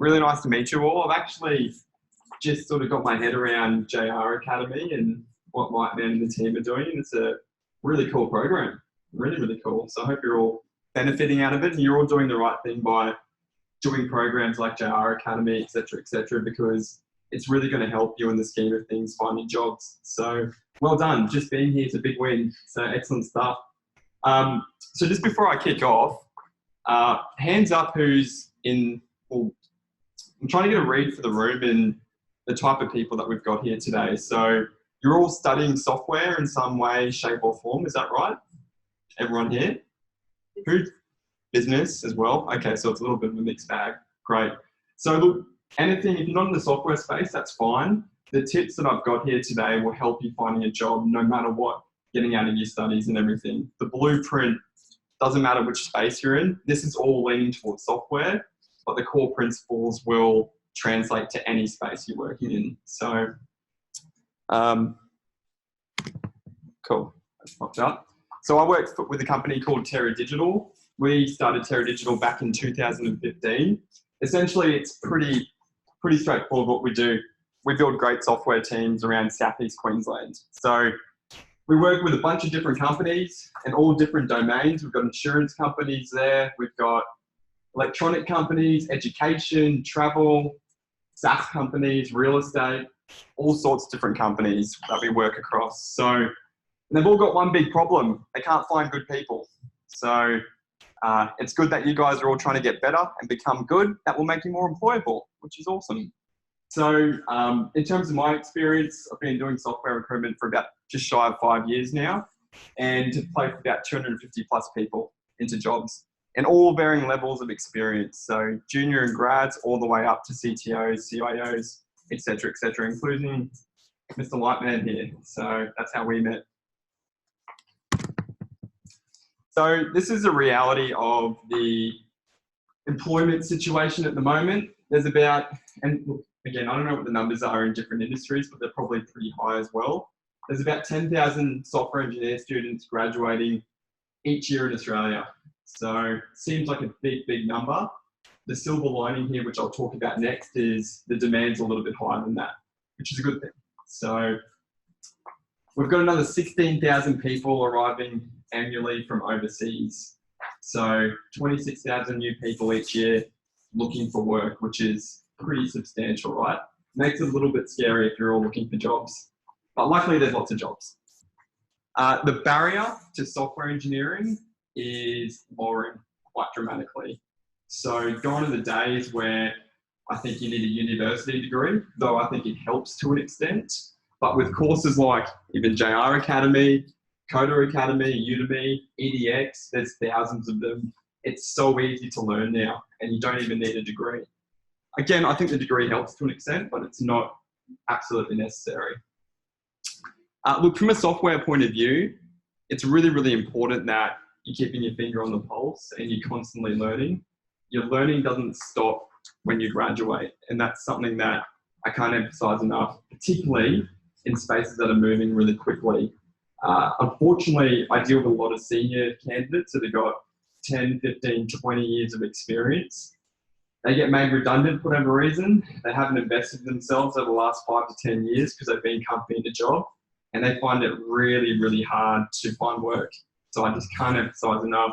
Really nice to meet you all. I've actually just sort of got my head around jracademy and what Lightman and the team are doing. It's a really cool program, really, really cool. So I hope you're all benefiting out of it and you're all doing the right thing by doing programs like jracademy, et cetera, because it's really going to help you in the scheme of things finding jobs. So well done. Just being here is a big win. So excellent stuff. So just before I kick off, hands up who's in, well, I'm trying to get a read for the room and the type of people that we've got here today. So you're all studying software in some way, shape or form, is that right? Everyone here? Who? Business as well? Okay, so it's a little bit of a mixed bag. Great. So look, anything, if you're not in the software space, that's fine. The tips that I've got here today will help you finding a job no matter what, getting out of your studies and everything. The blueprint, doesn't matter which space you're in. This is all leaning towards software, but the core principles will translate to any space you're working in. So, cool, that's popped up. So I work with a company called Terra Digital. We started Terra Digital back in 2015. Essentially, it's pretty straightforward what we do. We build great software teams around Southeast Queensland. So we work with a bunch of different companies in all different domains. We've got insurance companies there. We've got electronic companies, education, travel, SaaS companies, real estate, all sorts of different companies that we work across. So they've all got one big problem. They can't find good people. So it's good that you guys are all trying to get better and become good. That will make you more employable, which is awesome. So in terms of my experience, I've been doing software recruitment for about just shy of 5 years now and have placed about 250 plus people into jobs and all varying levels of experience. So junior and grads all the way up to CTOs, CIOs, et cetera, including Mr. Lightman here. So that's how we met. So this is a reality of the employment situation at the moment. There's about, and look, again, I don't know what the numbers are in different industries, but they're probably pretty high as well. There's about 10,000 software engineer students graduating each year in Australia. So seems like a big number. The silver lining here, which I'll talk about next, is the demand's a little bit higher than that, which is a good thing. So we've got another 16,000 people arriving annually from overseas. So 26,000 new people each year looking for work, which is pretty substantial, right? Makes it a little bit scary if you're all looking for jobs. But luckily there's lots of jobs. The barrier to software engineering is lowering quite dramatically. So gone are the days where I think you need a university degree, though I think it helps to an extent. But with courses like even jracademy, Coder Academy, Udemy, EDX, there's thousands of them. It's so easy to learn now and you don't even need a degree. Again, I think the degree helps to an extent, but it's not absolutely necessary. Look, from a software point of view, it's really important that you're keeping your finger on the pulse and you're constantly learning. Your learning doesn't stop when you graduate, and that's something that I can't emphasize enough, particularly in spaces that are moving really quickly. Unfortunately, I deal with a lot of senior candidates that have got 10, 15, 20 years of experience. They get made redundant for whatever reason. They haven't invested in themselves over the last 5 to 10 years because they've been comfy in a job, and they find it really hard to find work. So I just can't emphasize enough.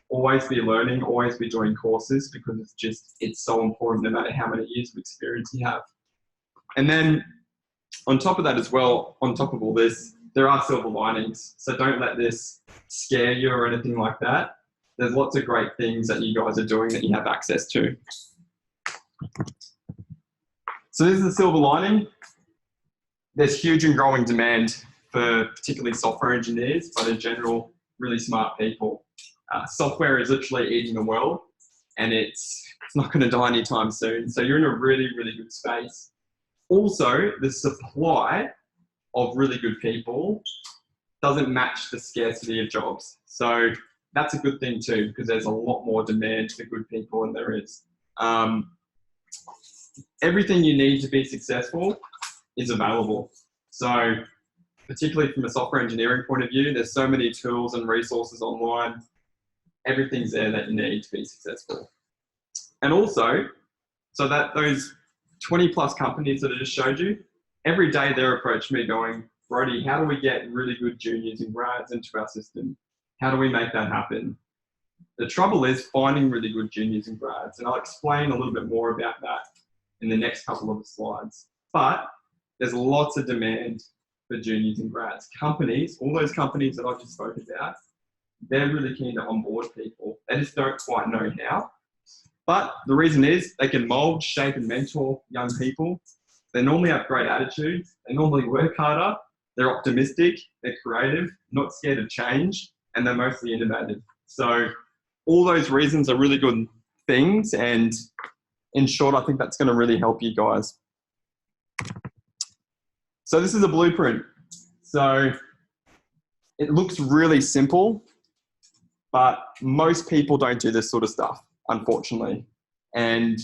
Always be learning, always be doing courses, because it's so important no matter how many years of experience you have. And then on top of that as well, on top of all this, there are silver linings. So don't let this scare you or anything like that. There's lots of great things that you guys are doing that you have access to. So this is the silver lining. There's huge and growing demand for particularly software engineers, but in general, really smart people. Software is literally eating the world, and it's not going to die anytime soon. So you're in a really good space. Also, the supply of really good people doesn't match the scarcity of jobs. So that's a good thing too, because there's a lot more demand for good people than there is. Everything you need to be successful is available. So particularly from a software engineering point of view, there's so many tools and resources online. Everything's there that you need to be successful. And also, So that those 20 plus companies that I just showed you, every day they're approaching me going, Brodie, how do we get really good juniors and grads into our system? How do we make that happen? The trouble is finding really good juniors and grads, and I'll explain a little bit more about that in the next couple of slides. But there's lots of demand for juniors and grads. Companies, all those companies that I've just spoken about, they're really keen to onboard people. They just don't quite know how. But the reason is they can mold, shape, and mentor young people. They normally have great attitudes. They normally work harder. They're optimistic. They're creative, not scared of change, and they're mostly innovative. So all those reasons are really good things. And in short, I think that's going to really help you guys. So this is a blueprint. So it looks really simple, but most people don't do this sort of stuff, unfortunately. And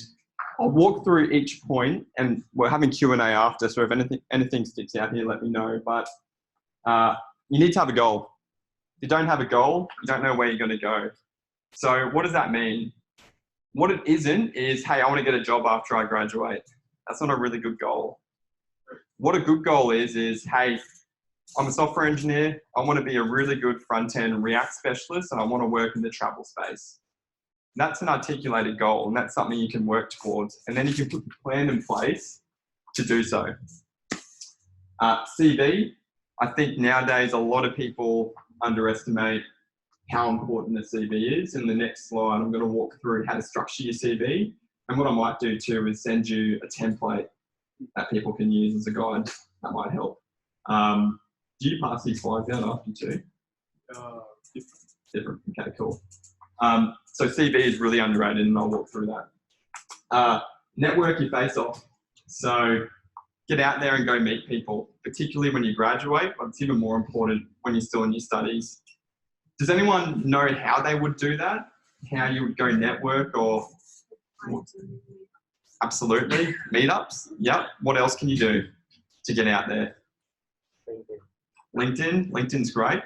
I'll walk through each point, and we're having Q&A after, so if anything sticks out here, let me know. But you need to have a goal. If you don't have a goal, you don't know where you're going to go. So what does that mean? What it isn't is, hey, I want to get a job after I graduate. That's not a really good goal. What a good goal is, hey, I'm a software engineer. I want to be a really good front-end React specialist, and I want to work in the travel space. That's an articulated goal, and that's something you can work towards. And then you can put the plan in place to do so. CV, I think nowadays a lot of people underestimate how important the CV is. In the next slide, I'm going to walk through how to structure your CV. And what I might do too is send you a template that people can use as a guide. That might help. Do you pass these slides out after too? Different. Okay, cool. So CV is really underrated, and I'll walk through that. Network your face off. So get out there and go meet people, particularly when you graduate, but it's even more important when you're still in your studies. Does anyone know how they would do that? How you would go network or? Absolutely. Meetups? Yep. What else can you do to get out there? LinkedIn. LinkedIn's great.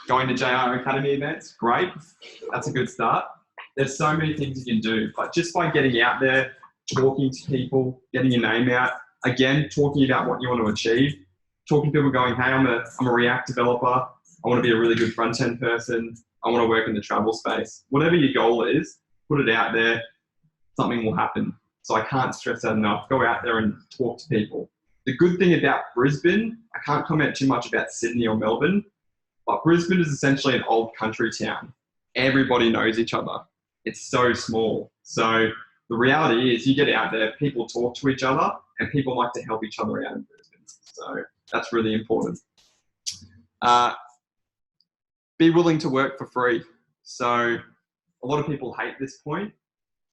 Going to jracademy events, great. That's a good start. There's so many things you can do, but just by getting out there, talking to people, getting your name out, again, talking about what you want to achieve, talking to people going, hey, I'm a React developer. I want to be a really good front-end person. I want to work in the travel space. Whatever your goal is, put it out there. Something will happen. So I can't stress that enough. Go out there and talk to people. The good thing about Brisbane, I can't comment too much about Sydney or Melbourne, but Brisbane is essentially an old country town. Everybody knows each other. It's so small. So the reality is you get out there, people talk to each other, and people like to help each other out in Brisbane. So that's really important. Be willing to work for free. So a lot of people hate this point,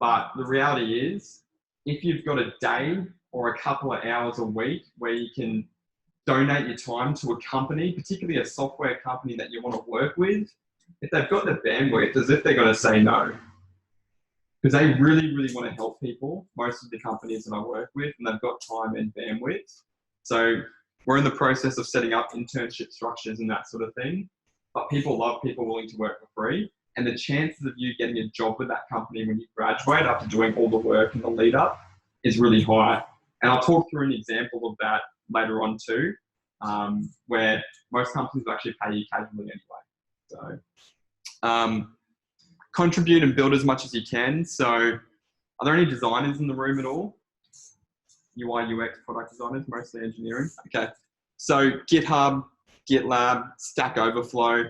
but the reality is if you've got a day or a couple of hours a week where you can donate your time to a company, particularly a software company that you want to work with, if they've got the bandwidth, as if they're going to say no. Because they really, really want to help people, most of the companies that I work with, and they've got time and bandwidth. So we're in the process of setting up internship structures and that sort of thing. But people love people willing to work for free. And the chances of you getting a job with that company when you graduate after doing all the work in the lead up is really high. And I'll talk through an example of that later on too, where most companies will actually pay you casually anyway. So contribute and build as much as you can. So are there any designers in the room at all? UI, UX, product designers, mostly engineering. Okay. So GitHub, GitLab, Stack Overflow,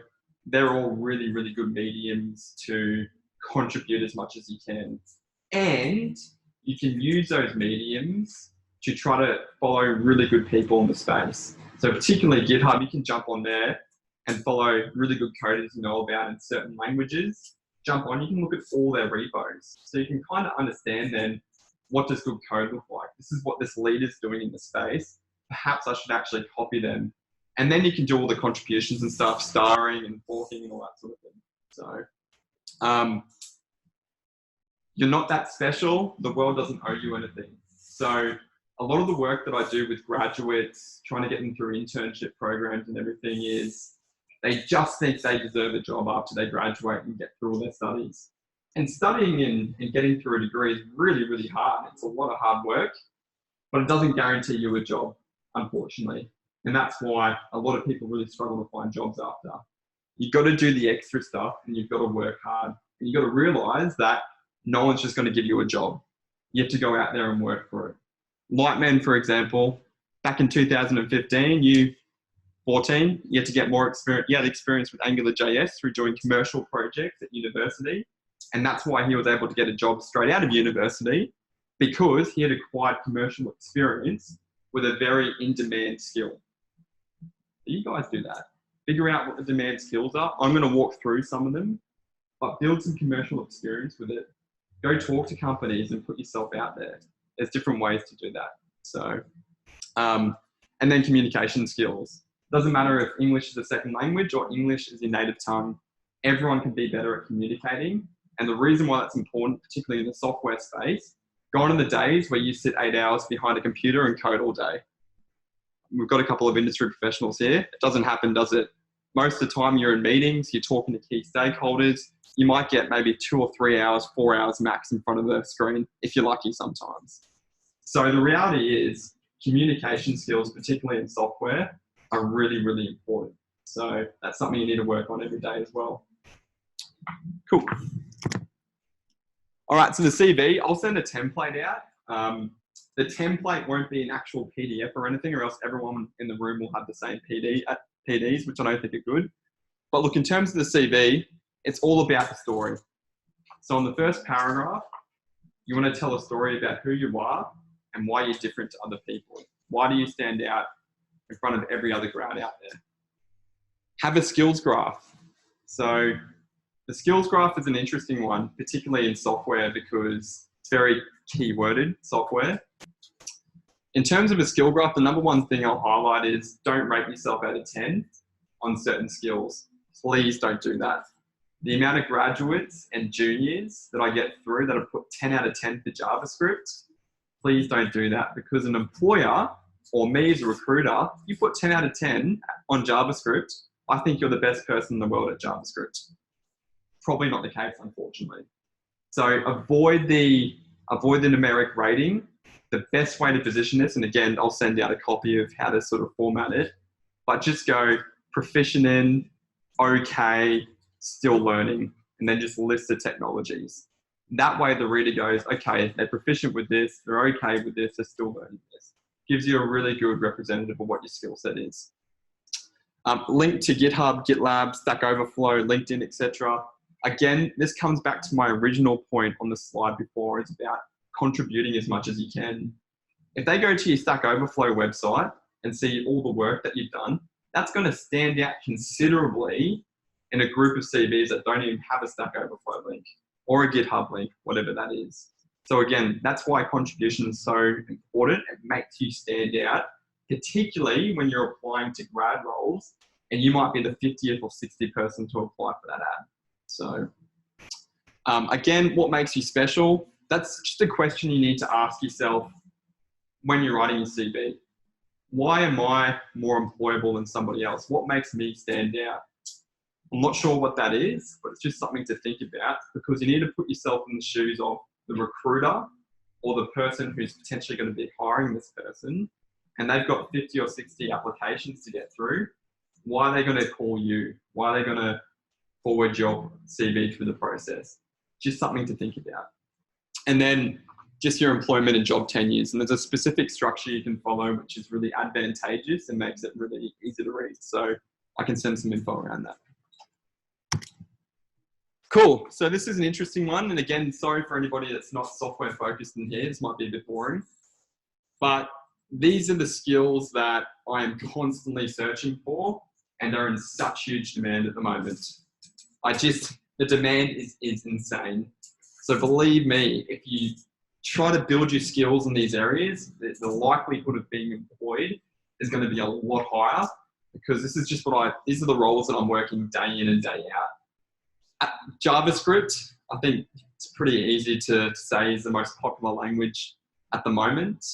they're all really, really good mediums to contribute as much as you can. And you can use those mediums to try to follow really good people in the space. So particularly GitHub, you can jump on there and follow really good coders you know about in certain languages. Jump on, you can look at all their repos. So you can kind of understand then, what does good code look like? This is what this lead is doing in the space. Perhaps I should actually copy them. And then you can do all the contributions and stuff, starring and forking and all that sort of thing. So you're not that special. The world doesn't owe you anything. So a lot of the work that I do with graduates, trying to get them through internship programs and everything is they just think they deserve a job after they graduate and get through all their studies. And studying and getting through a degree is really, really hard. It's a lot of hard work, but it doesn't guarantee you a job, unfortunately. And that's why a lot of people really struggle to find jobs after. You've got to do the extra stuff and you've got to work hard. And you've got to realize that no one's just going to give you a job. You have to go out there and work for it. Lightman, for example, back in 2015, you had to get more experience. You had experience with AngularJS through doing commercial projects at university. And that's why he was able to get a job straight out of university, because he had acquired commercial experience with a very in-demand skill. You guys do that. Figure out what the demand skills are. I'm going to walk through some of them, but build some commercial experience with it. Go talk to companies and put yourself out there. There's different ways to do that. So, and then communication skills. Doesn't matter if English is a second language or English is your native tongue. Everyone can be better at communicating. And the reason why that's important, particularly in the software space, gone are the days where you sit 8 hours behind a computer and code all day. We've got a couple of industry professionals here. It doesn't happen, does it? Most of the time you're in meetings, you're talking to key stakeholders. You might get maybe 2 or 3 hours, 4 hours max in front of the screen, if you're lucky sometimes. So the reality is communication skills, particularly in software, are really, really important. So that's something you need to work on every day as well. Cool. All right, so the CV, I'll send a template out. The template won't be an actual PDF or anything, or else everyone in the room will have the same PDs, which I don't think are good. But look, in terms of the CV, it's all about the story. So in the first paragraph, you want to tell a story about who you are and why you're different to other people. Why do you stand out in front of every other grad out there? Have a skills graph. So the skills graph is an interesting one, particularly in software, because it's very keyworded software. In terms of a skill graph, the number one thing I'll highlight is don't rate yourself out of 10 on certain skills. Please don't do that. The amount of graduates and juniors that I get through that have put 10 out of 10 for JavaScript, please don't do that, because an employer or me as a recruiter, you put 10 out of 10 on JavaScript, I think you're the best person in the world at JavaScript. Probably not the case, unfortunately. So avoid the numeric rating. The best way to position this, and again, I'll send out a copy of how to sort of format it, but just go proficient in, okay, still learning, and then just list the technologies. That way the reader goes, okay, they're proficient with this, they're okay with this, they're still learning this. Gives you a really good representative of what your skill set is. Link to GitHub, GitLab, Stack Overflow, LinkedIn, etc. Again, this comes back to my original point on the slide before. It's about contributing as much as you can. If they go to your Stack Overflow website and see all the work that you've done, that's going to stand out considerably in a group of CVs that don't even have a Stack Overflow link or a GitHub link, whatever that is. So again, that's why contribution is so important. It makes you stand out, particularly when you're applying to grad roles and you might be the 50th or 60th person to apply for that ad. So again, what makes you special? That's just a question you need to ask yourself when you're writing your CV. Why am I more employable than somebody else? What makes me stand out? I'm not sure what that is, but it's just something to think about, because you need to put yourself in the shoes of the recruiter or the person who's potentially going to be hiring this person, and they've got 50 or 60 applications to get through. Why are they going to call you? Why are they going to forward your CV through the process? Just something to think about. And then just your employment and job tenures. And there's a specific structure you can follow, which is really advantageous and makes it really easy to read. So I can send some info around that. Cool. So this is an interesting one. And again, sorry for anybody that's not software focused in here. This might be a bit boring. But these are the skills that I am constantly searching for and are in such huge demand at the moment. The demand is insane. So believe me, if you try to build your skills in these areas, the likelihood of being employed is going to be a lot higher, because this is just these are the roles that I'm working day in and day out. JavaScript, I think it's pretty easy to say, is the most popular language at the moment.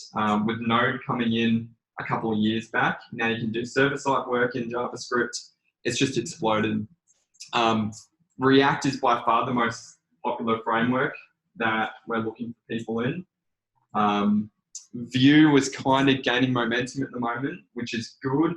With Node coming in a couple of years back, now you can do server-side work in JavaScript. It's just exploded. React is by far the most popular framework that we're looking for people in. Vue was kind of gaining momentum at the moment, which is good.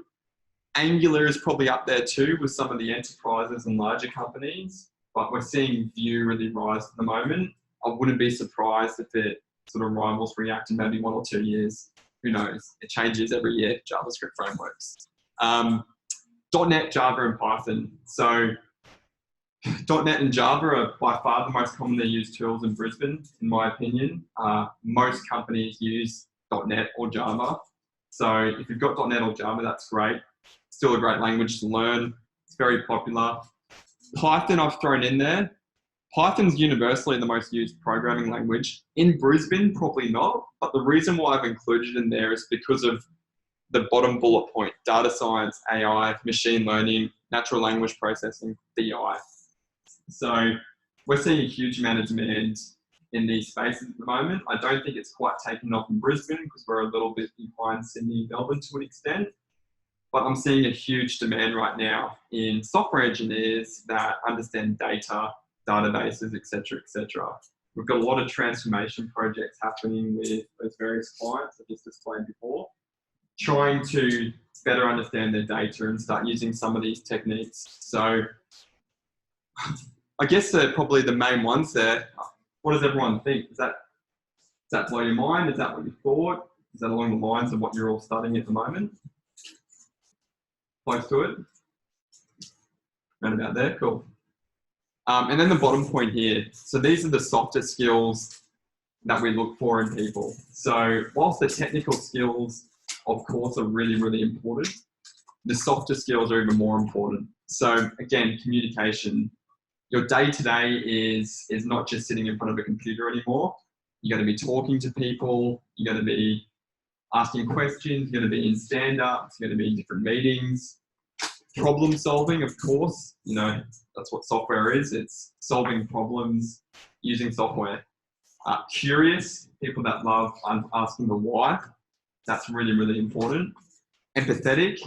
Angular is probably up there too with some of the enterprises and larger companies, but we're seeing Vue really rise at the moment. I wouldn't be surprised if it sort of rivals React in maybe 1 or 2 years. Who knows? It changes every year, JavaScript frameworks. .NET, Java, and Python. So .NET and Java are by far the most commonly used tools in Brisbane, in my opinion. Most companies use .NET or Java. So if you've got .NET or Java, that's great. Still a great language to learn. It's very popular. Python I've thrown in there. Python's universally the most used programming language. In Brisbane, probably not. But the reason why I've included it in there is because of the bottom bullet point: data science, AI, machine learning, natural language processing, BI. So we're seeing a huge amount of demand in these spaces at the moment. I don't think it's quite taken off in Brisbane because we're a little bit behind Sydney and Melbourne to an extent. But I'm seeing a huge demand right now in software engineers that understand data, databases, etc., etc. We've got a lot of transformation projects happening with those various clients I just explained before, trying to better understand their data and start using some of these techniques. So I guess they're probably the main ones there. What does everyone think? Does that blow your mind? Is that what you thought? Is that along the lines of what you're all studying at the moment? Close to it? Around about there, cool. And then the bottom point here. So these are the softer skills that we look for in people. So whilst the technical skills, of course, are really, really important, the softer skills are even more important. So again, communication. Your day-to-day is not just sitting in front of a computer anymore. You're going to be talking to people. You're going to be asking questions. You're going to be in stand-ups. You're going to be in different meetings. Problem solving, of course, you know, that's what software is. It's solving problems using software. Curious, people that love asking the why. That's really, really important. Empathetic,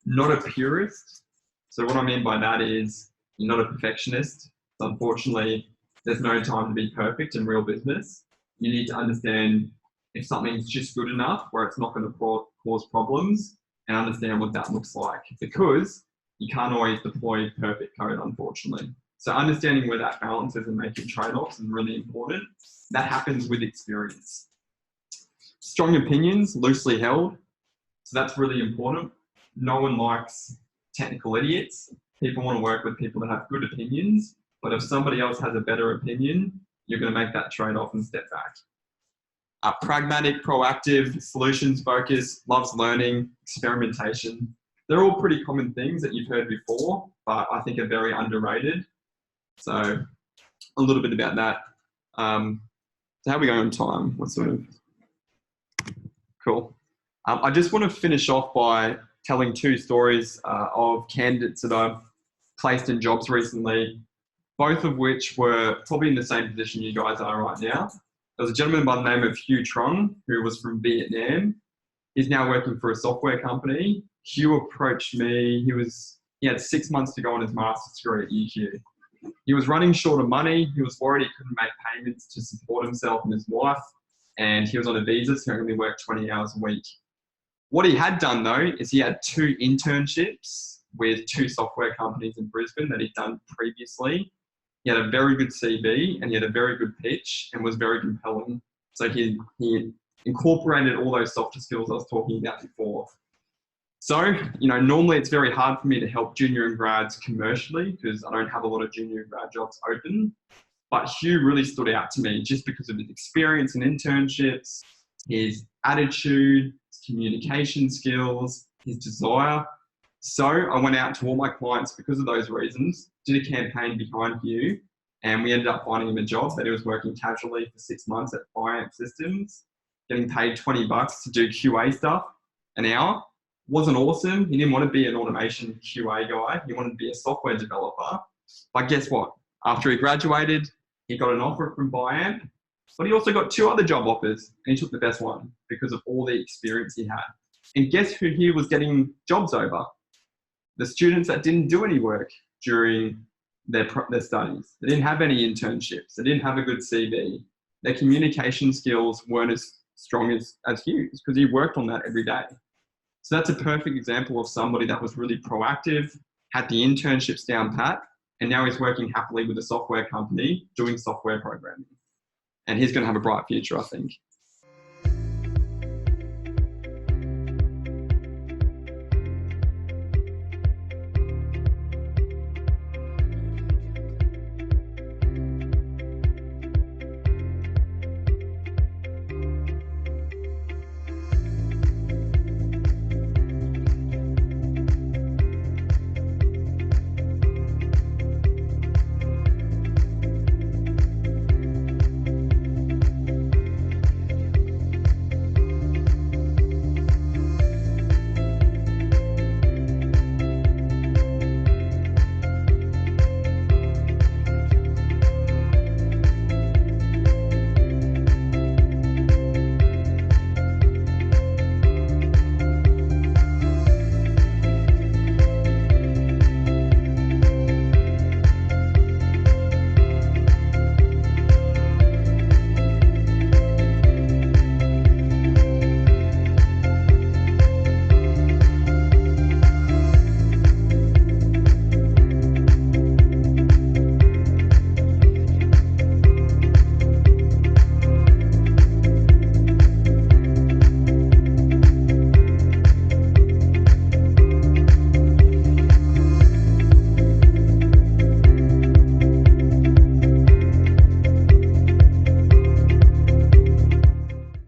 not a purist. So what I mean by that is you're not a perfectionist. So unfortunately, there's no time to be perfect in real business. You need to understand if something's just good enough where it's not going to cause problems, and understand what that looks like, because you can't always deploy perfect code, unfortunately. So understanding where that balance is and making trade-offs is really important. That happens with experience. Strong opinions, loosely held. So that's really important. No one likes technical idiots. People want to work with people that have good opinions, but if somebody else has a better opinion, you're going to make that trade-off and step back. Pragmatic, proactive, solutions focused, loves learning, experimentation. They're all pretty common things that you've heard before, but I think are very underrated. So a little bit about that. So how are we going on time? What sort of? Cool. I just want to finish off by telling 2 stories of candidates that I've placed in jobs recently, both of which were probably in the same position you guys are right now. There was a gentleman by the name of Hugh Trong, who was from Vietnam. He's now working for a software company. Hugh approached me. He had 6 months to go on his master's degree at UQ. He was running short of money. He was worried he couldn't make payments to support himself and his wife. And he was on a visa, so he only worked 20 hours a week. What he had done though, is he had 2 internships with 2 software companies in Brisbane that he'd done previously. He had a very good CV and he had a very good pitch and was very compelling. So he incorporated all those softer skills I was talking about before. So, you know, normally it's very hard for me to help junior and grads commercially because I don't have a lot of junior and grad jobs open. But Hugh really stood out to me just because of his experience in internships, his attitude, his communication skills, his desire. So I went out to all my clients because of those reasons, did a campaign behind Hugh, and we ended up finding him a job that he was working casually for 6 months at Finance Systems, getting paid $20 to do QA stuff an hour. Wasn't awesome. He didn't want to be an automation QA guy. He wanted to be a software developer. But guess what? After he graduated, he got an offer from Biamp, but he also got 2 other job offers, and he took the best one because of all the experience he had. And guess who he was getting jobs over? The students that didn't do any work during their studies. They didn't have any internships. They didn't have a good CV. Their communication skills weren't as strong as Hugh's because he worked on that every day. So that's a perfect example of somebody that was really proactive, had the internships down pat, and now he's working happily with a software company doing software programming. And he's going to have a bright future, I think.